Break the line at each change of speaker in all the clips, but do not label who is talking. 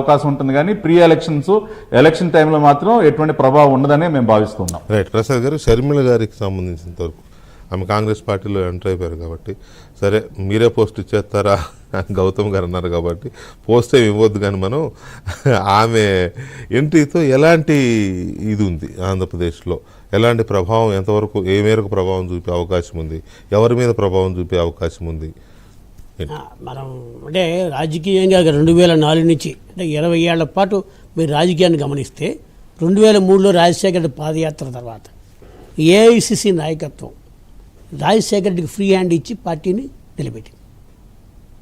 అవకాశం ఉంటుంది కానీ ప్రీ ఎలక్షన్స్ ఎలక్షన్ టైంలో మాత్రం ఎటువంటి ప్రభావం ఉండదనే మేము భావిస్తున్నాం.
రైట్. ప్రసాద్ గారు, షర్మిల గారికి సంబంధించినంత వరకు ఆమె కాంగ్రెస్ పార్టీలో ఎంటర్ అయిపోయారు కాబట్టి, సరే మీరే పోస్ట్ ఇచ్చేస్తారా గౌతమ్ గారు అన్నారు కాబట్టి పోస్ట్ ఏమి ఇవ్వద్దు, కానీ మనం ఆమె ఎంట్రీతో ఎలాంటి ఇది ఉంది ఆంధ్రప్రదేశ్లో, ఎలాంటి ప్రభావం, ఎంతవరకు ఏ మేరకు ప్రభావం చూపే అవకాశం ఉంది, ఎవరి మీద ప్రభావం చూపే అవకాశం ఉంది?
మనం అంటే రాజకీయంగా 2004 నుంచి అంటే 20 ఏళ్ల పాటు మీరు రాజకీయాన్ని గమనిస్తే 2003లో రాజశేఖర్ రెడ్డి పాదయాత్ర తర్వాత ఏఐసిసి నాయకత్వం రాజశేఖర్ రెడ్డికి ఫ్రీ హ్యాండ్ ఇచ్చి పార్టీని నిలబెట్టింది.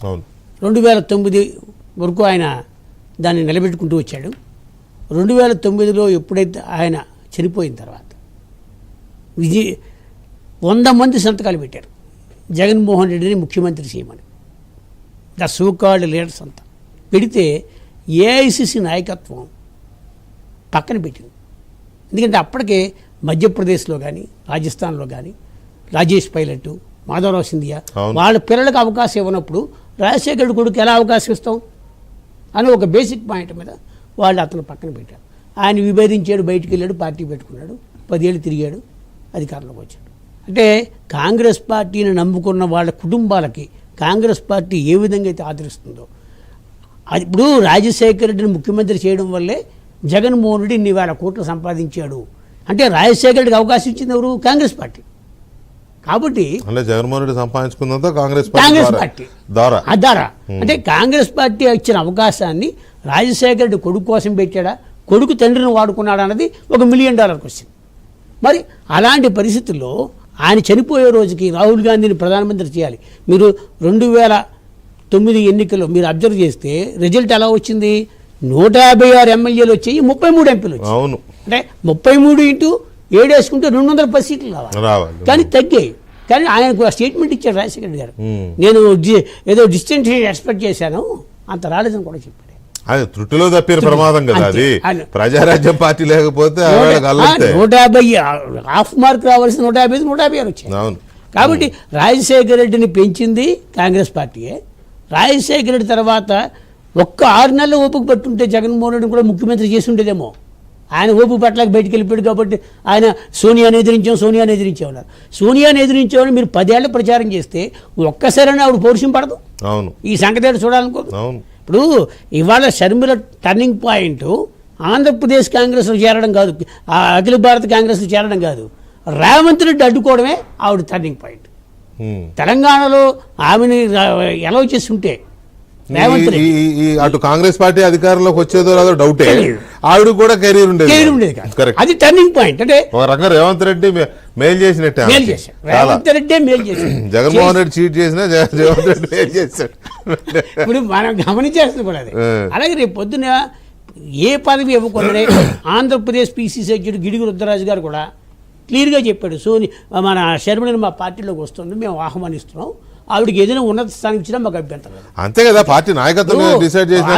అవును.
2009 వరకు ఆయన దాన్ని నిలబెట్టుకుంటూ వచ్చాడు. 2009లో ఎప్పుడైతే ఆయన చనిపోయిన తర్వాత 100 మంది సంతకాలు పెట్టారు జగన్మోహన్ రెడ్డిని ముఖ్యమంత్రి చేయమని. ద సోకాల్డ్ లీడర్స్ అంతా పెడితే ఏఐసిసి నాయకత్వం పక్కన పెట్టింది. ఎందుకంటే అప్పటికే మధ్యప్రదేశ్లో కానీ రాజస్థాన్లో కానీ రాజేష్ పైలట్, మాధవరావు సింధియా వాళ్ళ పిల్లలకు అవకాశం ఇవ్వనప్పుడు రాజశేఖర్ కొడుకు ఎలా అవకాశం ఇస్తాం అని ఒక బేసిక్ పాయింట్ మీద వాళ్ళు అతను పక్కన పెట్టారు. ఆయన విభేదించాడు, బయటికి వెళ్ళాడు, పార్టీ పెట్టుకున్నాడు, 10 ఏళ్ళు తిరిగాడు, అధికారంలోకి వచ్చాడు. అంటే కాంగ్రెస్ పార్టీని నమ్ముకున్న వాళ్ళ కుటుంబాలకి కాంగ్రెస్ పార్టీ ఏ విధంగా అయితే ఆదరిస్తుందో, అది ఇప్పుడు రాజశేఖర రెడ్డిని ముఖ్యమంత్రి చేయడం వల్లే జగన్మోహన్ రెడ్డి ఇన్ని వేల కోట్లు సంపాదించాడు. అంటే రాజశేఖర రెడ్డికి అవకాశం ఇచ్చింది ఎవరు? కాంగ్రెస్ పార్టీ. కాబట్టి
జగన్మోహన్ రెడ్డి సంపాదించుకున్నంత కాంగ్రెస్
పార్టీ ద్వారా అంటే కాంగ్రెస్ పార్టీ ఇచ్చిన అవకాశాన్ని రాజశేఖర రెడ్డి కొడుకు కోసం పెట్టాడా, కొడుకు తండ్రిని వాడుకున్నాడా అన్నది $1 మిలియన్ క్వశ్చన్. మరి అలాంటి పరిస్థితుల్లో ఆయన చనిపోయే రోజుకి రాహుల్ గాంధీని ప్రధానమంత్రి చేయాలి. మీరు 2009 ఎన్నికల్లో మీరు అబ్జర్వ్ చేస్తే రిజల్ట్ ఎలా వచ్చింది? 156 ఎమ్మెల్యేలు వచ్చాయి, 33 ఎంపీలు వచ్చాయి.
అవును.
అంటే 33 ఇంటూ 7 వేసుకుంటే 210 సీట్లు రావాలి, కానీ తగ్గాయి. కానీ ఆయనకు స్టేట్మెంట్ ఇచ్చాడు రాజశేఖర రెడ్డి గారు, నేను ఏదో డిస్టెన్స్ ఎక్స్పెక్ట్ చేశాను, అంత రాలేదని కూడా చెప్పాడు.
అది త్రుటిలో తప్పిన ప్రమాదం కదా, అది ప్రజారాజ్యం పార్టీ లేకపోతే
150 హాఫ్ మార్క్ రావాల్సిన 150 వచ్చాయి.
అవును.
కాబట్టి రాజశేఖర రెడ్డిని పెంచింది కాంగ్రెస్ పార్టీయే. రాజశేఖర రెడ్డి తర్వాత ఒక్క 6 నెలలు ఓపిక పట్టుంటే జగన్మోహన్ రెడ్డి కూడా ముఖ్యమంత్రి చేసి ఉండేదేమో. ఆయన ఓపిక పట్లకి బయటికి వెళ్ళిపోయాడు కాబట్టి ఆయన సోనియాని ఎదిరించేవారు. సోనియాని ఎదిరించేవాడు మీరు 10 ఏళ్ల ప్రచారం చేస్తే ఒక్కసారైనా ఆవిడ పౌరుషం పడదు.
అవును.
ఈ సంగతి చూడాలనుకోదు.
అవును.
ఇప్పుడు ఇవాళ షర్మిల టర్నింగ్ పాయింట్ ఆంధ్రప్రదేశ్ కాంగ్రెస్లో చేరడం కాదు, అఖిల భారత కాంగ్రెస్లో చేరడం కాదు, రేవంత్ రెడ్డి అడ్డుకోవడమే ఆవిడ టర్నింగ్ పాయింట్. తెలంగాణలో ఆమెని ఎలా చేస్తుంటే
అటు కాంగ్రెస్ పార్టీ అధికారంలోకి వచ్చేదో రాదో డౌటే, ఆవిడ కూడా కెరీర్ ఉండేది.
అది టర్నింగ్ పాయింట్. అంటే
ఒక రకంగా రేవంత్ రెడ్డి మేలు చేసినట్టే.
రేవంత్ రెడ్డి మేలు చేశాడు,
జగన్మోహన్ రెడ్డి చీట్ చేసినా రేవంత్ రెడ్డి మేలు చేశాడు.
ఇప్పుడు మనం గమనించేస్తుంది కూడా అది. అలాగే రేపు పొద్దున ఏ పదవి ఇవ్వకుండా ఆంధ్రప్రదేశ్ పిసిసి అధ్యక్షుడు గిడుగు రుద్రరాజు గారు కూడా క్లియర్గా చెప్పాడు, మన షర్మిలని మా పార్టీలోకి వస్తుంది, మేము ఆహ్వానిస్తున్నాం, ఆవిడకి ఏదైనా ఉన్నత స్థానం ఇచ్చినా మాకు అభ్యంతరం.
అంతే కదా, పార్టీ నాయకత్వం డిసైడ్ చేసిన